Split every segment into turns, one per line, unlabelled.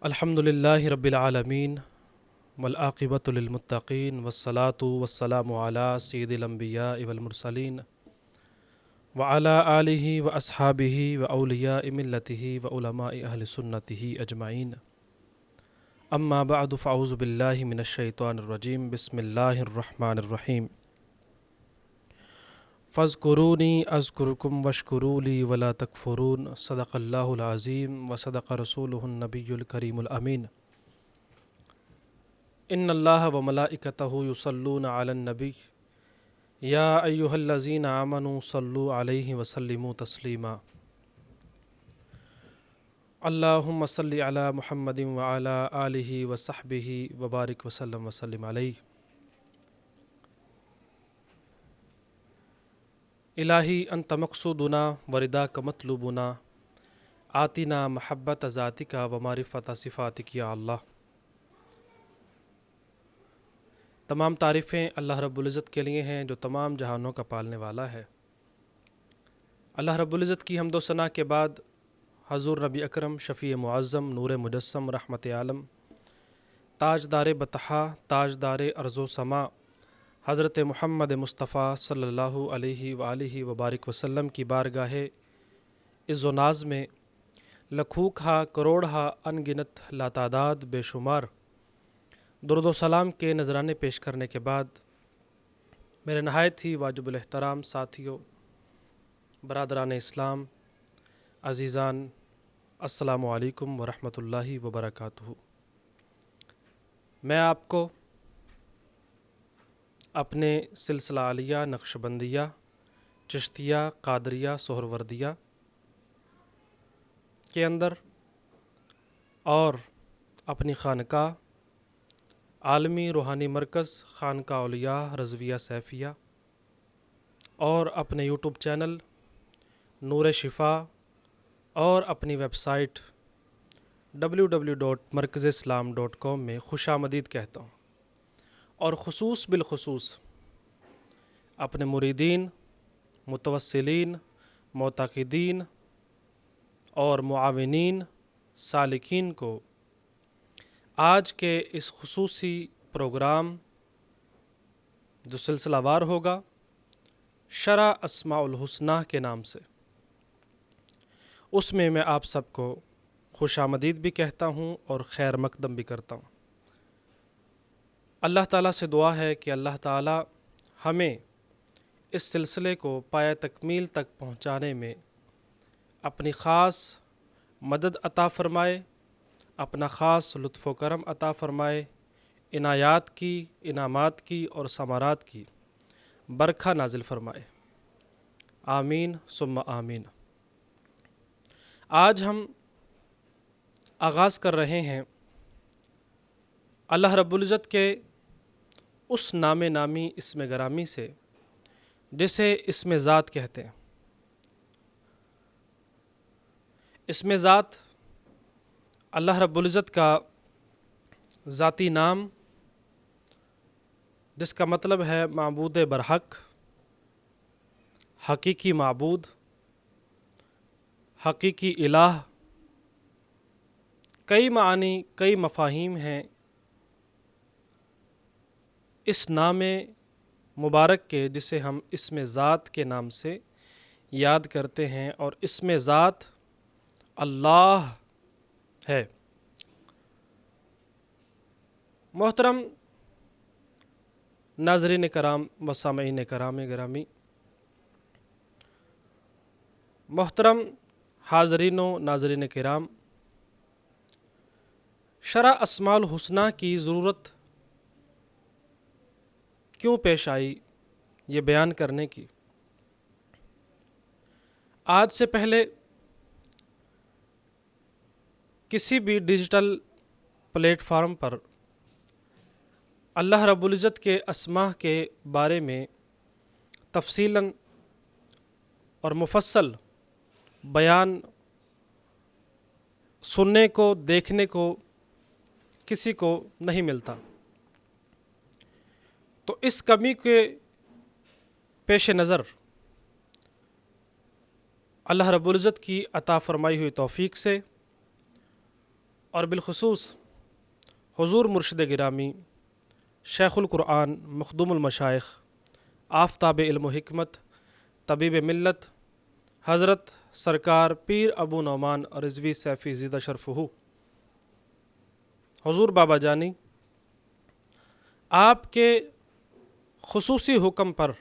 الحمد للہ رب العالمین والعاقبۃ للمتقین والصلاة والسلام علی سید الانبیاء والمرسلین وعلی آلہ واصحابہ واولیاء ملتہ وعلماء اہل سنتہ اجمعین اما بعد فاعوذ باللہ من الشیطان الرجیم بسم اللہ الرحمن الرحیم فاذکرونی اذکرکم واشکروا لی ولا تکفرون صدق اللہ العظیم وصدق رسولہ النبی الکریم الامین ان اللہ وملائکتہ یصلون علی النبی یا ایہا الذین آمنوا صلوا علیہ وسلموا تسلیما اللہم صلی علی محمد وعلی آلہ وصحبہ وبارک وسلم علیہ۔ الہی انت مقصودنا ورداک مطلوبنا آتنا محبت ذاتک ومعرفت صفاتک یا اللہ۔ تمام تعریفیں اللہ رب العزت کے لیے ہیں جو تمام جہانوں کا پالنے والا ہے۔ اللہ رب العزت کی حمد و ثنا کے بعد حضور نبی اکرم شفیع معظم نور مجسم رحمت عالم تاجدار بطحا تاجدار ارض و سما حضرت محمد مصطفیٰ صلی اللہ علیہ وآلہ وبارک وسلم کی بارگاہ عز و ناز میں لکھوکھا کروڑہا انگنت لاتعداد بے شمار درود و سلام کے نذرانے پیش کرنے کے بعد میرے نہایت ہی واجب الاحترام ساتھیوں، برادران اسلام، عزیزان، السلام علیکم ورحمۃ اللہ وبرکاتہ۔ میں آپ کو اپنے سلسلہ عالیہ نقشبندیہ چشتیہ قادریہ سہروردیہ کے اندر اور اپنی خانقاہ عالمی روحانی مرکز خانقاہ اولیاء رضویہ سیفیہ اور اپنے یوٹیوب چینل نور شفا اور اپنی ویب سائٹ www.markazislam.com میں خوش آمدید کہتا ہوں، اور بالخصوص اپنے مریدین، متوسلین، معتقدین اور معاونین سالکین کو آج کے اس خصوصی پروگرام جو سلسلہ وار ہوگا شرح اسماء الحسنہ کے نام سے، اس میں آپ سب کو خوش آمدید بھی کہتا ہوں اور خیر مقدم بھی کرتا ہوں۔ اللہ تعالیٰ سے دعا ہے کہ اللہ تعالیٰ ہمیں اس سلسلے کو پایہ تکمیل تک پہنچانے میں اپنی خاص مدد عطا فرمائے، اپنا خاص لطف و کرم عطا فرمائے، عنایات کی، انعامات کی اور ثمرات کی برکھا نازل فرمائے، آمین ثم آمین۔ آج ہم آغاز کر رہے ہیں اللہ رب العزت کے اس نام نامی اسم گرامی سے جسے اسم ذات کہتے ہیں۔ اسم ذات اللہ رب العزت کا ذاتی نام جس کا مطلب ہے معبود برحق، حقیقی معبود، حقیقی الہ۔ کئی معانی، کئی مفاہیم ہیں اس نام مبارک کے جسے ہم اسم ذات کے نام سے یاد کرتے ہیں، اور اسم ذات اللہ ہے۔ محترم ناظرین کرام و سامعین کرام گرامی، محترم حاضرین و ناظرین کرام، شرح اسماء الحسنہ کی ضرورت کیوں پیش آئی یہ بیان کرنے کی؟ آج سے پہلے کسی بھی ڈیجیٹل پلیٹ فارم پر اللہ رب العزت کے اسماء کے بارے میں تفصیلاً اور مفصل بیان سننے کو، دیکھنے کو کسی کو نہیں ملتا، تو اس کمی کے پیش نظر اللہ رب العزت کی عطا فرمائی ہوئی توفیق سے اور بالخصوص حضور مرشد گرامی شیخ القرآن مخدوم المشائخ آفتاب علم و حکمت طبیب ملت حضرت سرکار پیر ابو نعمان رضوی سیفی زیدہ شرفہ حضور بابا جانی آپ کے خصوصی حکم پر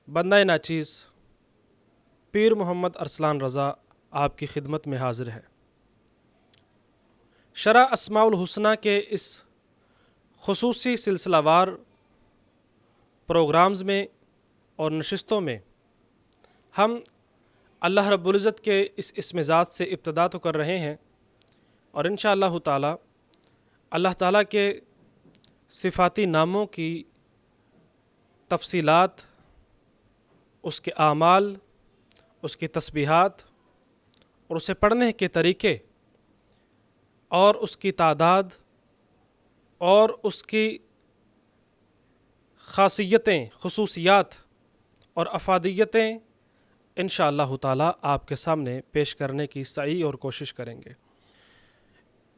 بندہ ناچیز پیر محمد ارسلان رضا آپ کی خدمت میں حاضر ہے۔ شرح اسماء الحسنہ کے اس خصوصی سلسلہ وار پروگرامز میں اور نشستوں میں ہم اللہ رب العزت کے اس اسم ذات سے ابتدا تو کر رہے ہیں، اور انشاءاللہ تعالی اللہ تعالیٰ کے صفاتی ناموں کی تفصیلات، اس کے اعمال، اس کی تسبیحات اور اسے پڑھنے کے طریقے اور اس کی تعداد اور اس کی خاصیتیں، خصوصیات اور افادیتیں انشاءاللہ تعالی آپ کے سامنے پیش کرنے کی سعی اور کوشش کریں گے۔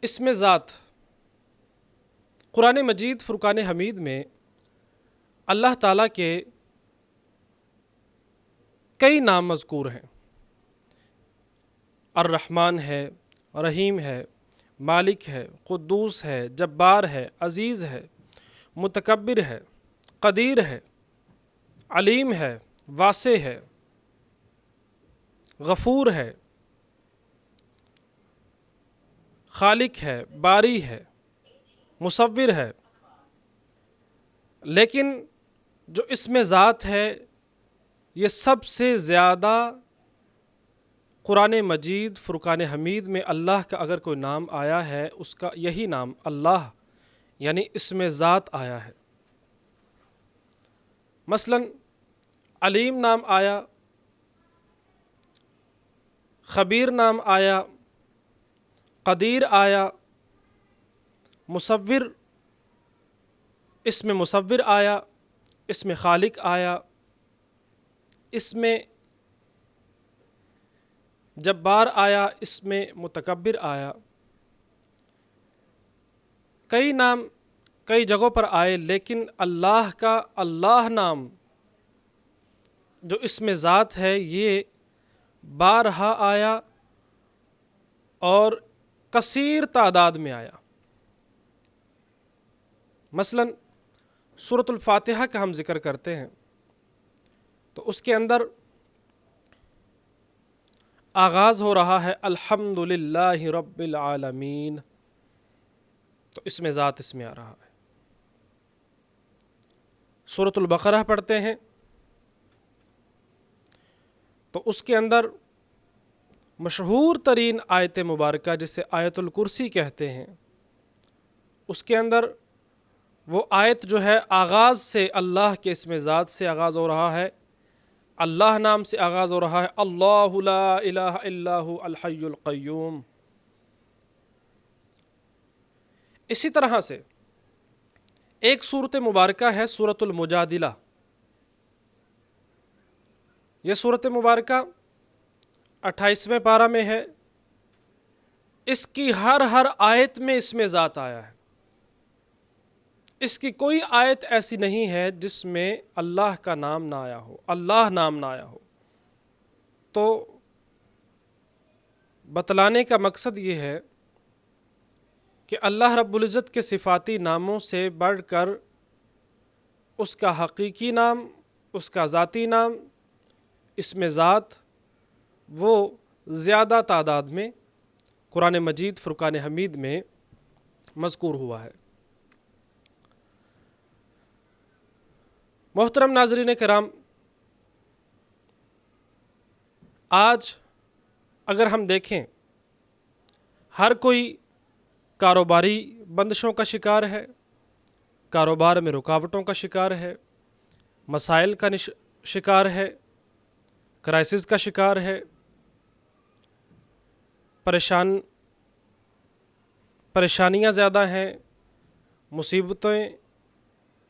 اسم ذات قرآن مجید فرقان حمید میں اللہ تعالیٰ کے کئی نام مذکور ہیں۔ الرحمن ہے، رحیم ہے، مالک ہے، قدوس ہے، جبار ہے، عزیز ہے، متکبر ہے، قدیر ہے، علیم ہے، واسع ہے، غفور ہے، خالق ہے، باری ہے، مصور ہے۔ لیکن جو اسم ذات ہے یہ سب سے زیادہ قرآن مجید فرقان حمید میں اللہ کا اگر کوئی نام آیا ہے اس کا یہی نام اللہ یعنی اسم ذات آیا ہے۔ مثلا علیم نام آیا، خبیر نام آیا، قدیر آیا، مصور اسم مصور آیا، اسم خالق آیا، اسم جبار آیا، اسم متکبر آیا۔ کئی نام کئی جگہوں پر آئے، لیکن اللہ کا اللہ نام جو اسم ذات ہے یہ بارہا آیا اور کثیر تعداد میں آیا۔ مثلا سورۃ الفاتحہ کا ہم ذکر کرتے ہیں تو اس کے اندر آغاز ہو رہا ہے الحمدللہ رب العالمین، تو اسم ذات اس میں آ رہا ہے۔ سورۃ البقرہ پڑھتے ہیں تو اس کے اندر مشہور ترین آیت مبارکہ جسے آیت الکرسی کہتے ہیں، اس کے اندر وہ آیت جو ہے آغاز سے اللہ کے اسم ذات سے آغاز ہو رہا ہے، اللہ نام سے آغاز ہو رہا ہے، اللہ لا الہ الا هو الحی القیوم۔ اسی طرح سے ایک سورت مبارکہ ہے سورۃ المجادلہ۔ یہ سورت مبارکہ 28ویں پارہ میں ہے۔ اس کی ہر آیت میں اسم ذات آیا ہے۔ اس کی کوئی آیت ایسی نہیں ہے جس میں اللہ کا نام نہ آیا ہو، اللہ نام نہ آیا ہو۔ تو بتلانے کا مقصد یہ ہے کہ اللہ رب العزت کے صفاتی ناموں سے بڑھ کر اس کا حقیقی نام، اس کا ذاتی نام، اسم ذات وہ زیادہ تعداد میں قرآن مجید فرقان حمید میں مذکور ہوا ہے۔ محترم ناظرین کرام، آج اگر ہم دیکھیں ہر کوئی کاروباری بندشوں کا شکار ہے، کاروبار میں رکاوٹوں کا شکار ہے، مسائل کا شکار ہے، کرائسس کا شکار ہے، پریشانیاں زیادہ ہیں، مصیبتیں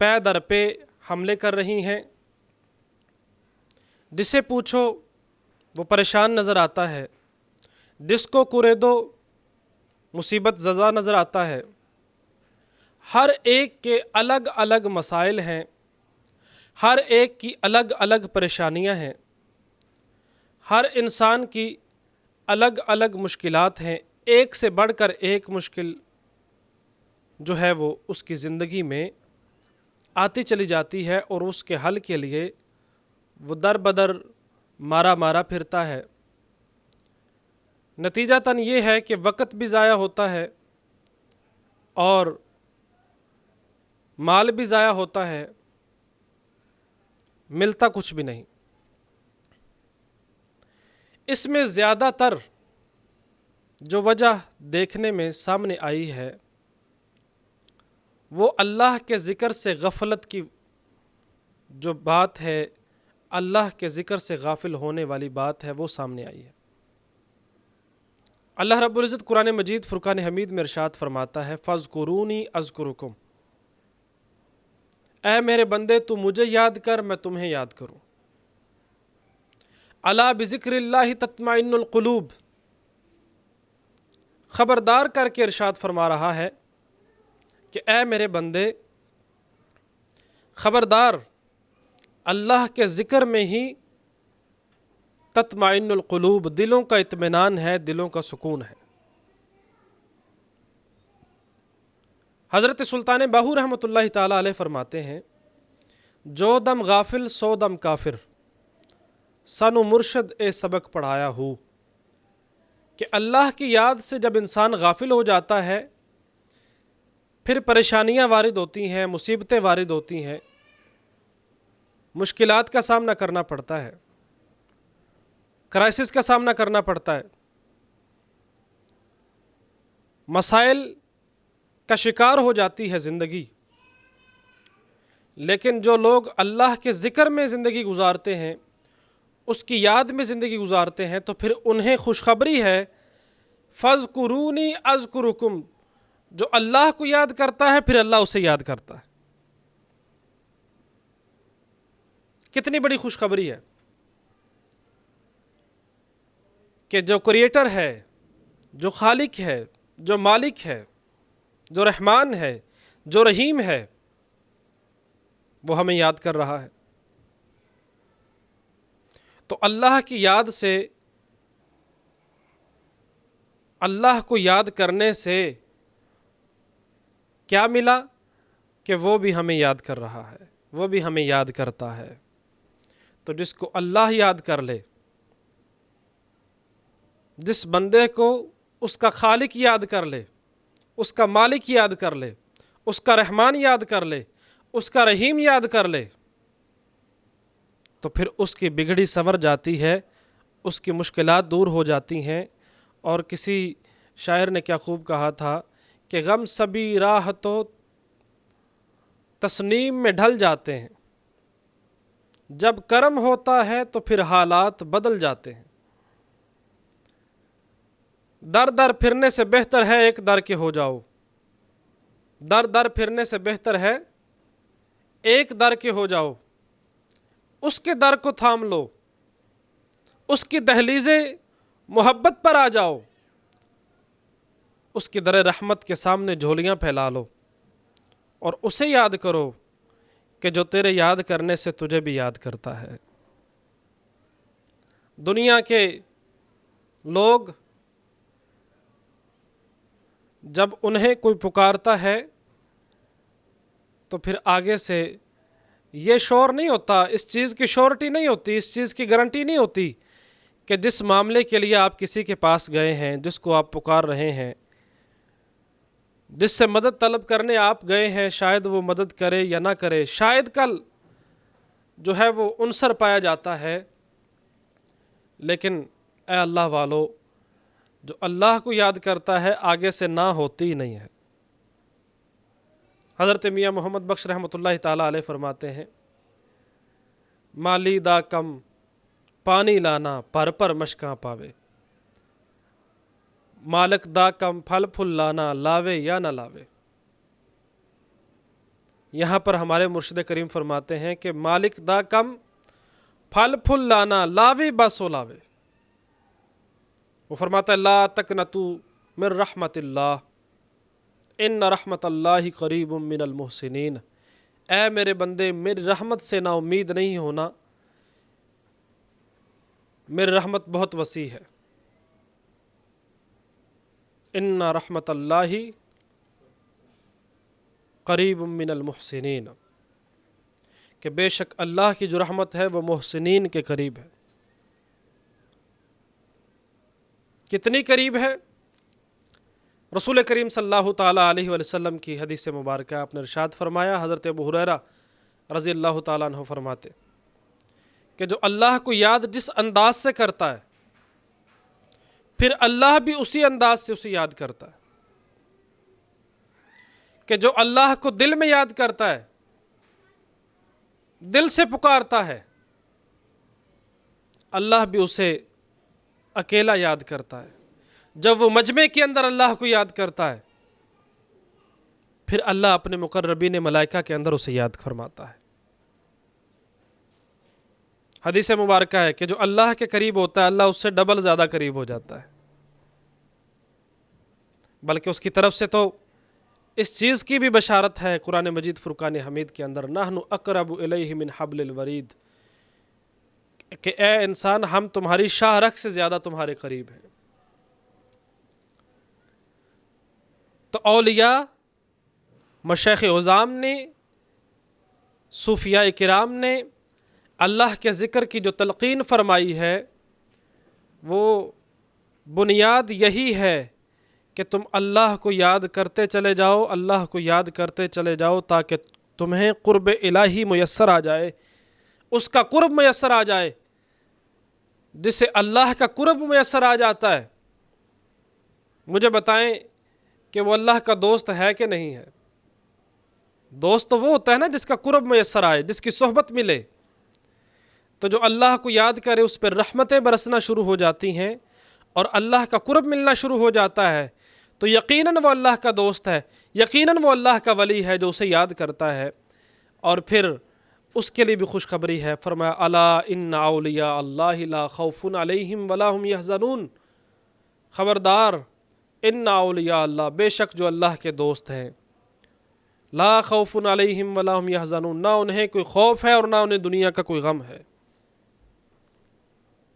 پے در پہ حملے کر رہی ہیں۔ جسے پوچھو وہ پریشان نظر آتا ہے، جس کو کرے دو مصیبت زدہ نظر آتا ہے، ہر ایک کے الگ الگ مسائل ہیں، ہر ایک کی الگ الگ پریشانیاں ہیں، ہر انسان کی الگ الگ مشکلات ہیں، ایک سے بڑھ کر ایک مشکل جو ہے وہ اس کی زندگی میں آتی چلی جاتی ہے، اور اس کے حل کے لیے وہ در بدر مارا مارا پھرتا ہے۔ نتیجتاً یہ ہے کہ وقت بھی ضائع ہوتا ہے اور مال بھی ضائع ہوتا ہے، ملتا کچھ بھی نہیں۔ اس میں زیادہ تر جو وجہ دیکھنے میں سامنے آئی ہے وہ اللہ کے ذکر سے غفلت کی جو بات ہے، اللہ کے ذکر سے غافل ہونے والی بات ہے، وہ سامنے آئی ہے۔ اللہ رب العزت قرآن مجید فرقان حمید میں ارشاد فرماتا ہے فَاذْكُرُونِي أَذْكُرُكُمْ، اے میرے بندے تو مجھے یاد کر، میں تمہیں یاد کروں۔ الا بذکر اللہ تطمئن القلوب، خبردار کر کے ارشاد فرما رہا ہے کہ اے میرے بندے خبردار، اللہ کے ذکر میں ہی تطمئن القلوب، دلوں کا اطمینان ہے، دلوں کا سکون ہے۔ حضرت سلطان باہو رحمۃ اللہ تعالی علیہ فرماتے ہیں جو دم غافل سو دم کافر، سنو مرشد اے سبق پڑھایا ہو، کہ اللہ کی یاد سے جب انسان غافل ہو جاتا ہے پھر پریشانیاں وارد ہوتی ہیں، مصیبتیں وارد ہوتی ہیں، مشکلات کا سامنا کرنا پڑتا ہے، کرائسس کا سامنا کرنا پڑتا ہے، مسائل کا شکار ہو جاتی ہے زندگی۔ لیکن جو لوگ اللہ کے ذکر میں زندگی گزارتے ہیں، اس کی یاد میں زندگی گزارتے ہیں، تو پھر انہیں خوشخبری ہے فَاذْكُرُونِي أَذْكُرُكُمْ، جو اللہ کو یاد کرتا ہے پھر اللہ اسے یاد کرتا ہے۔ کتنی بڑی خوشخبری ہے کہ جو کریٹر ہے، جو خالق ہے، جو مالک ہے، جو رحمان ہے، جو رحیم ہے، وہ ہمیں یاد کر رہا ہے۔ تو اللہ کی یاد سے، اللہ کو یاد کرنے سے کیا ملا کہ وہ بھی ہمیں یاد کر رہا ہے، وہ بھی ہمیں یاد کرتا ہے۔ تو جس کو اللہ یاد کر لے، جس بندے کو اس کا خالق یاد کر لے، اس کا مالک یاد کر لے، اس کا رحمان یاد کر لے، اس کا رحیم یاد کر لے، تو پھر اس کی بگڑی سنور جاتی ہے، اس کی مشکلات دور ہو جاتی ہیں۔ اور کسی شاعر نے کیا خوب کہا تھا کہ غم سبھی راہ تو تسنیم میں ڈھل جاتے ہیں، جب کرم ہوتا ہے تو پھر حالات بدل جاتے ہیں۔ در در پھرنے سے بہتر ہے ایک در کے ہو جاؤ، در در پھرنے سے بہتر ہے ایک در کے ہو جاؤ، اس کے در کو تھام لو، اس کی دہلیز محبت پر آ جاؤ، اس کی در رحمت کے سامنے جھولیاں پھیلا لو، اور اسے یاد کرو کہ جو تیرے یاد کرنے سے تجھے بھی یاد کرتا ہے۔ دنیا کے لوگ جب انہیں کوئی پکارتا ہے تو پھر آگے سے یہ شور نہیں ہوتا، اس چیز کی شورٹی نہیں ہوتی، اس چیز کی گارنٹی نہیں ہوتی کہ جس معاملے کے لیے آپ کسی کے پاس گئے ہیں، جس کو آپ پکار رہے ہیں، جس سے مدد طلب کرنے آپ گئے ہیں، شاید وہ مدد کرے یا نہ کرے، شاید کل جو ہے وہ عنصر پایا جاتا ہے۔ لیکن اے اللہ والو، جو اللہ کو یاد کرتا ہے آگے سے نہ ہوتی نہیں ہے۔ حضرت میاں محمد بخش رحمۃ اللہ تعالیٰ علیہ فرماتے ہیں مالی دا کم پانی لانا پر پر مشکاں پاوے، مالک دا کم پھل پھل لانا لاوے یا نہ لاوے۔ یہاں پر ہمارے مرشد کریم فرماتے ہیں کہ مالک دا کم پھل پھل لانا لاوے بسو لاوے۔ وہ فرماتا ہے لا تقنطوا من رحمت اللہ ان رحمت اللہ قریب من المحسنین، اے میرے بندے میری رحمت سے نا امید نہیں ہونا، میری رحمت بہت وسیع ہے۔ ان رحمت اللہ قریب من المحسنین، کہ بے شک اللہ کی جو رحمت ہے وہ محسنین کے قریب ہے۔ کتنی قریب ہے؟ رسول کریم صلی اللہ تعالیٰ علیہ وسلم کی حدیث مبارکہ آپ نے ارشاد فرمایا، حضرت ابو ہریرہ رضی اللہ تعالیٰ عنہ فرماتے کہ جو اللہ کو یاد جس انداز سے کرتا ہے پھر اللہ بھی اسی انداز سے اسے یاد کرتا ہے، کہ جو اللہ کو دل میں یاد کرتا ہے، دل سے پکارتا ہے، اللہ بھی اسے اکیلا یاد کرتا ہے۔ جب وہ مجمع کے اندر اللہ کو یاد کرتا ہے پھر اللہ اپنے مقربین ملائکہ کے اندر اسے یاد فرماتا ہے۔ حدیث مبارکہ ہے کہ جو اللہ کے قریب ہوتا ہے اللہ اس سے ڈبل زیادہ قریب ہو جاتا ہے، بلکہ اس کی طرف سے تو اس چیز کی بھی بشارت ہے قرآن مجید فرقان حمید کے اندر، نحن اقرب الیہ من حبل الورید، کہ اے انسان ہم تمہاری شاہ رگ سے زیادہ تمہارے قریب ہیں۔ تو اولیاء، مشائخ عظام نے، صوفیاء کرام نے اللہ کے ذکر کی جو تلقین فرمائی ہے وہ بنیاد یہی ہے کہ تم اللہ کو یاد کرتے چلے جاؤ، اللہ کو یاد کرتے چلے جاؤ تاکہ تمہیں قرب الہی میسر آ جائے، اس کا قرب میسر آ جائے۔ جسے اللہ کا قرب میسر آ جاتا ہے، مجھے بتائیں کہ وہ اللہ کا دوست ہے کہ نہیں ہے؟ دوست وہ ہوتا ہے نا جس کا قرب میسر آئے، جس کی صحبت ملے۔ تو جو اللہ کو یاد کرے اس پر رحمتیں برسنا شروع ہو جاتی ہیں اور اللہ کا قرب ملنا شروع ہو جاتا ہے، تو یقیناً وہ اللہ کا دوست ہے، یقیناً وہ اللہ کا ولی ہے جو اسے یاد کرتا ہے۔ اور پھر اس کے لیے بھی خوشخبری ہے، فرمایا الا ان اولیاء اللہ لا خوف علیہم ولا هم یحزنون، خبردار ان اولیاء اللہ، بے شک جو اللہ کے دوست ہیں، لا خوف علیہم ولا هم یحزنون، نہ انہیں کوئی خوف ہے اور نہ انہیں دنیا کا کوئی غم ہے،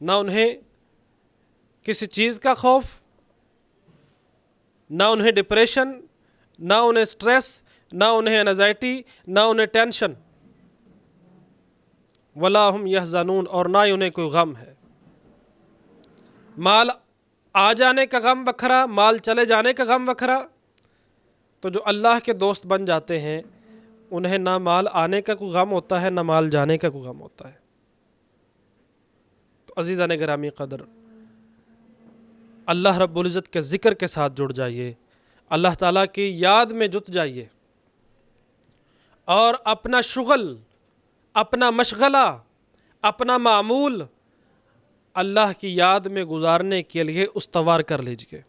نہ انہیں کسی چیز کا خوف، نہ انہیں ڈپریشن، نہ انہیں سٹریس، نہ انہیں انزائٹی، نہ انہیں ٹینشن، ولا هم یحزنون، اور نہ ہی انہیں کوئی غم ہے۔ مال آ جانے کا غم وکھرا، مال چلے جانے کا غم وکھرا، تو جو اللہ کے دوست بن جاتے ہیں انہیں نہ مال آنے کا کوئی غم ہوتا ہے نہ مال جانے کا کوئی غم ہوتا ہے۔ تو عزیزان گرامی قدر، اللہ رب العزت کے ذکر کے ساتھ جڑ جائیے، اللہ تعالیٰ کی یاد میں جت جائیے، اور اپنا شغل، اپنا مشغلہ، اپنا معمول اللہ کی یاد میں گزارنے کے لیے استوار کر لیجئے۔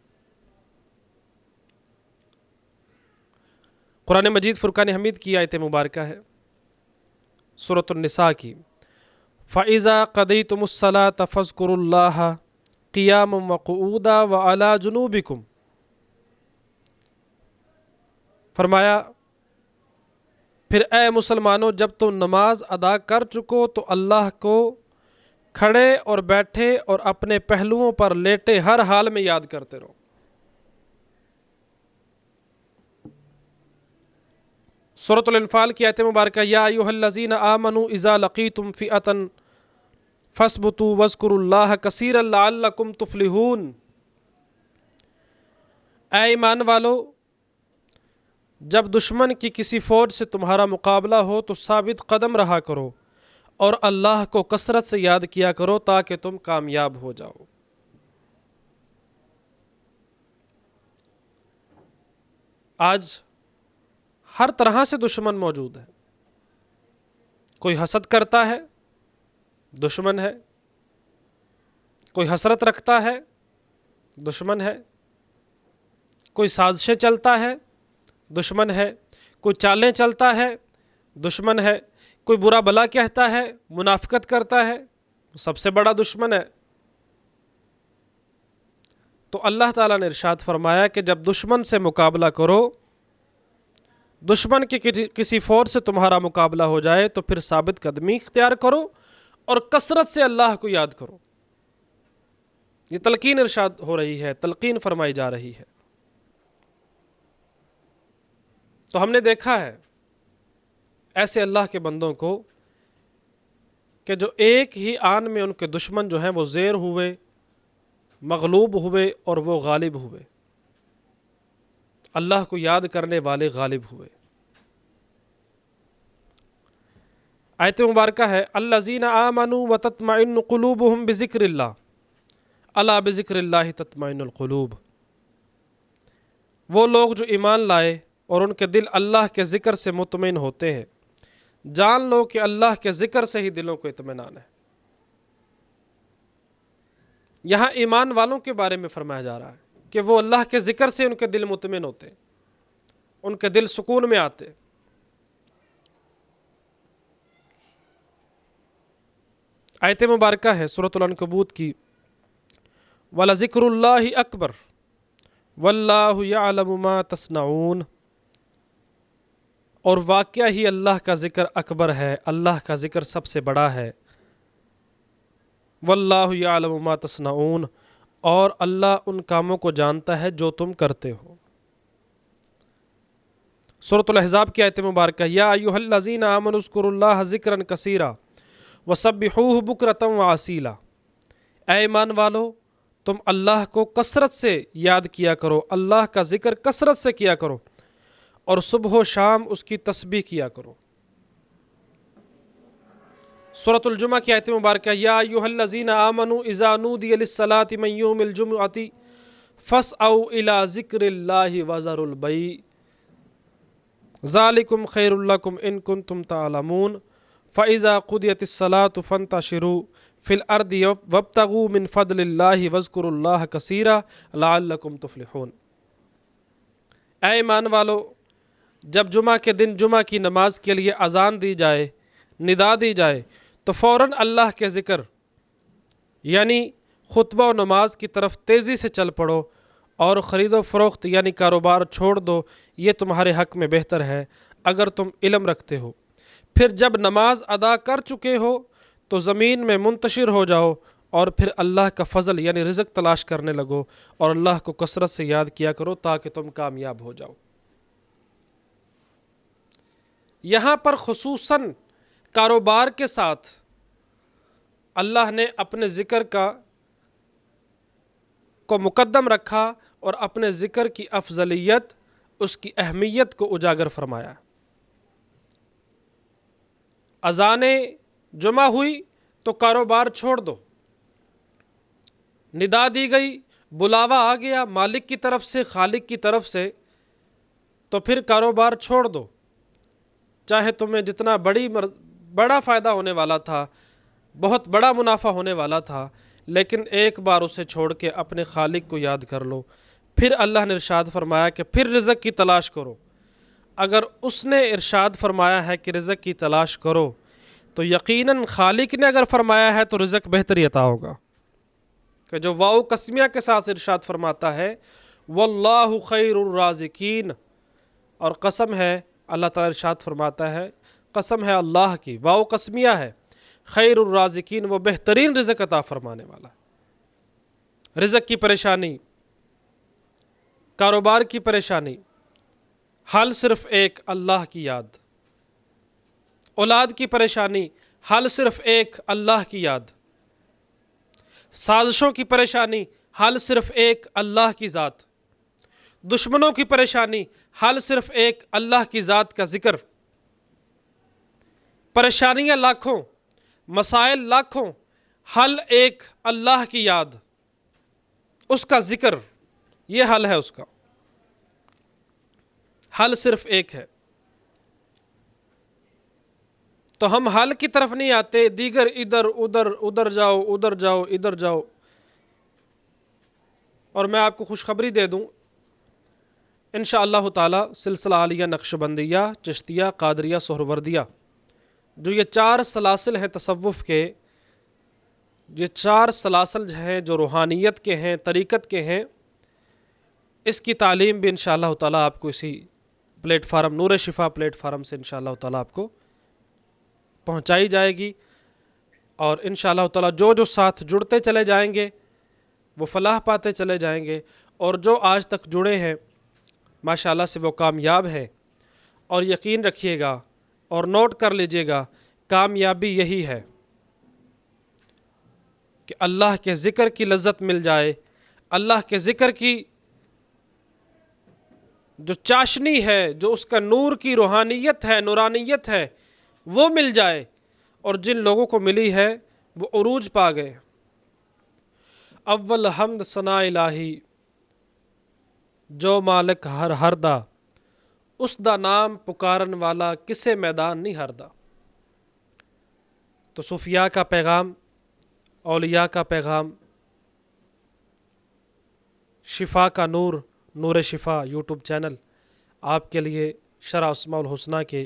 قرآن مجید فرقان حمید کی آیت مبارکہ ہے سورۃ النساء کی، فَإِذَا قَضَيْتُمُ الصَّلَاةَ فَاذْكُرُوا اللَّهَ قِيَامًا وَقُعُودًا وَعَلَى جُنُوبِكُمْ، فرمایا پھر اے مسلمانوں جب تم نماز ادا کر چکو تو اللہ کو کھڑے اور بیٹھے اور اپنے پہلوؤں پر لیٹے ہر حال میں یاد کرتے رہو۔ سورۃ الانفال کی آیت مبارکہ، یا ایھا الذین آمنوا اذا لقیتم فئۃ فاثبتوا واذکروا اللہ کثیرا لعلکم تفلحون، اے ایمان والو جب دشمن کی کسی فوج سے تمہارا مقابلہ ہو تو ثابت قدم رہا کرو اور اللہ کو کثرت سے یاد کیا کرو تاکہ تم کامیاب ہو جاؤ۔ آج ہر طرح سے دشمن موجود ہے، کوئی حسد کرتا ہے دشمن ہے، کوئی حسرت رکھتا ہے دشمن ہے، کوئی سازشیں چلتا ہے دشمن ہے، کوئی چالیں چلتا ہے دشمن ہے، کوئی برا بھلا کہتا ہے، منافقت کرتا ہے، وہ سب سے بڑا دشمن ہے۔ تو اللہ تعالیٰ نے ارشاد فرمایا کہ جب دشمن سے مقابلہ کرو، دشمن کی کسی فوج سے تمہارا مقابلہ ہو جائے تو پھر ثابت قدمی اختیار کرو اور کثرت سے اللہ کو یاد کرو۔ یہ تلقین ارشاد ہو رہی ہے، تلقین فرمائی جا رہی ہے۔ تو ہم نے دیکھا ہے ایسے اللہ کے بندوں کو کہ جو ایک ہی آن میں ان کے دشمن جو ہیں وہ زیر ہوئے، مغلوب ہوئے اور وہ غالب ہوئے، اللہ کو یاد کرنے والے غالب ہوئے۔ آیت مبارکہ ہے الذین آمنوا وتطمئن قلوبہم بذکر اللہ الا بذکر اللہ تطمئن القلوب۔ وہ لوگ جو ایمان لائے اور ان کے دل اللہ کے ذکر سے مطمئن ہوتے ہیں، جان لو کہ اللہ کے ذکر سے ہی دلوں کو اطمینان ہے۔ یہاں ایمان والوں کے بارے میں فرمایا جا رہا ہے کہ وہ اللہ کے ذکر سے ان کے دل مطمئن ہوتے ہیں، ان کے دل سکون میں آتے۔ آیت مبارکہ ہے سورۃ العنکبوت کی وَلَذِكْرُ اللَّهِ أَكْبَرُ وَاللَّهُ يَعْلَمُ مَا تَصْنَعُونَ۔ اور واقعہ ہی اللہ کا ذکر اکبر ہے، اللہ کا ذکر سب سے بڑا ہے۔ وَاللَّهُ يَعْلَمُ مَا تَصْنَعُونَ، اور اللہ ان کاموں کو جانتا ہے جو تم کرتے ہو۔ سورۃ الاحزاب کی آیت مبارکہ یا ایھا الذین آمنوا اذکروا اللہ ذکرا کثیرا وسبحوہ بکرۃ وعصیلا۔ اے ایمان والو، تم اللہ کو کثرت سے یاد کیا کرو، اللہ کا ذکر کثرت سے کیا کرو اور صبح و شام اس کی تسبیح کیا کرو۔ سورۃ الجمعہ کی آیت مبارکہ یا ایھا الذین آمنوا اذا نودی للصلاۃ من یوم الجمعۃ فاسعوا الی ذکر اللہ وذروا البیع ذالکم خیر لکم ان کنتم تعلمون فاذا قضیت الصلاۃ فانتشروا فی الارض وابتغوا من فضل اللہ واذکروا اللہ کثیرا لعلکم تفلحون۔ اے ایمان والو، جب جمعہ کے دن جمعہ کی نماز کے لیے اذان دی جائے، ندا دی جائے، تو فوراً اللہ کے ذکر یعنی خطبہ و نماز کی طرف تیزی سے چل پڑو اور خرید و فروخت یعنی کاروبار چھوڑ دو، یہ تمہارے حق میں بہتر ہے اگر تم علم رکھتے ہو۔ پھر جب نماز ادا کر چکے ہو تو زمین میں منتشر ہو جاؤ اور پھر اللہ کا فضل یعنی رزق تلاش کرنے لگو اور اللہ کو کثرت سے یاد کیا کرو تاکہ تم کامیاب ہو جاؤ۔ یہاں پر خصوصاً کاروبار کے ساتھ اللہ نے اپنے ذکر کو مقدم رکھا اور اپنے ذکر کی افضلیت، اس کی اہمیت کو اجاگر فرمایا۔ اذان جمعہ ہوئی تو کاروبار چھوڑ دو، ندا دی گئی، بلاوا آ گیا مالک کی طرف سے، خالق کی طرف سے، تو پھر کاروبار چھوڑ دو، چاہے تمہیں جتنا بڑا فائدہ ہونے والا تھا، بہت بڑا منافع ہونے والا تھا، لیکن ایک بار اسے چھوڑ کے اپنے خالق کو یاد کر لو۔ پھر اللہ نے ارشاد فرمایا کہ پھر رزق کی تلاش کرو۔ اگر اس نے ارشاد فرمایا ہے کہ رزق کی تلاش کرو تو یقیناً خالق نے اگر فرمایا ہے تو رزق بہتر ہی عطا ہوگا، کہ جو واو قسمیہ کے ساتھ ارشاد فرماتا ہے واللہ خیر الرازقین، اور قسم ہے اللہ تعالیٰ ارشاد فرماتا ہے قسم ہے اللہ کی، واو قسمیہ ہے، خیر الرازقین، وہ بہترین رزق عطا فرمانے والا۔ رزق کی پریشانی، کاروبار کی پریشانی، حل صرف ایک اللہ کی یاد۔ اولاد کی پریشانی، حل صرف ایک اللہ کی یاد۔ سازشوں کی پریشانی، حل صرف ایک اللہ کی ذات۔ دشمنوں کی پریشانی، حل صرف ایک اللہ کی ذات کا ذکر۔ پریشانیاں لاکھوں، مسائل لاکھوں، حل ایک اللہ کی یاد، اس کا ذکر، یہ حل ہے اس کا، حل صرف ایک ہے۔ تو ہم حل کی طرف نہیں آتے، دیگر ادھر جاؤ ادھر جاؤ۔ اور میں آپ کو خوشخبری دے دوں، انشاءاللہ تعالی سلسلہ عالیہ نقشبندیہ، چشتیہ، قادریہ، سہروردیہ، جو یہ 4 سلاسل ہیں تصوف کے، یہ 4 سلاسل ہیں جو روحانیت کے ہیں، طریقت کے ہیں، اس کی تعلیم بھی انشاءاللہ تعالیٰ آپ کو اسی پلیٹ فارم نور شفا پلیٹ فارم سے انشاءاللہ تعالیٰ آپ کو پہنچائی جائے گی، اور انشاءاللہ تعالیٰ جو جو ساتھ جڑتے چلے جائیں گے وہ فلاح پاتے چلے جائیں گے، اور جو آج تک جڑے ہیں ماشاءاللہ سے وہ کامیاب ہیں۔ اور یقین رکھیے گا اور نوٹ کر لیجئے گا، کامیابی یہی ہے کہ اللہ کے ذکر کی لذت مل جائے، اللہ کے ذکر کی جو چاشنی ہے، جو اس کا نور کی روحانیت ہے، نورانیت ہے، وہ مل جائے، اور جن لوگوں کو ملی ہے وہ عروج پا گئے۔ اول حمد ثنا الہی جو مالک ہر دا، اس دا نام پکارن والا کسے میدان نہیں ہردا۔ تو صوفیاء کا پیغام، اولیاء کا پیغام، شفا کا نور، نور شفا یوٹیوب چینل آپ کے لیے شرح اسماء الحسنہ کے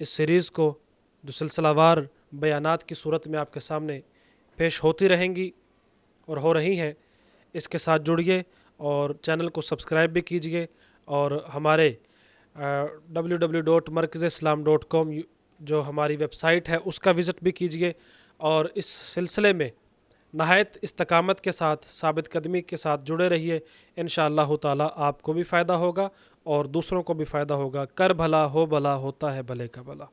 اس سیریز کو جو سلسلہ وار بیانات کی صورت میں آپ کے سامنے پیش ہوتی رہیں گی اور ہو رہی ہیں، اس کے ساتھ جڑیے اور چینل کو سبسکرائب بھی کیجیے، اور ہمارے www.markazislam.com جو ہماری ویب سائٹ ہے اس کا وزٹ بھی کیجیے، اور اس سلسلے میں نہایت استقامت کے ساتھ، ثابت قدمی کے ساتھ جڑے رہیے۔ انشاءاللہ تعالیٰ آپ کو بھی فائدہ ہوگا اور دوسروں کو بھی فائدہ ہوگا۔ کر بھلا ہو بھلا، ہوتا ہے بھلے کا بھلا۔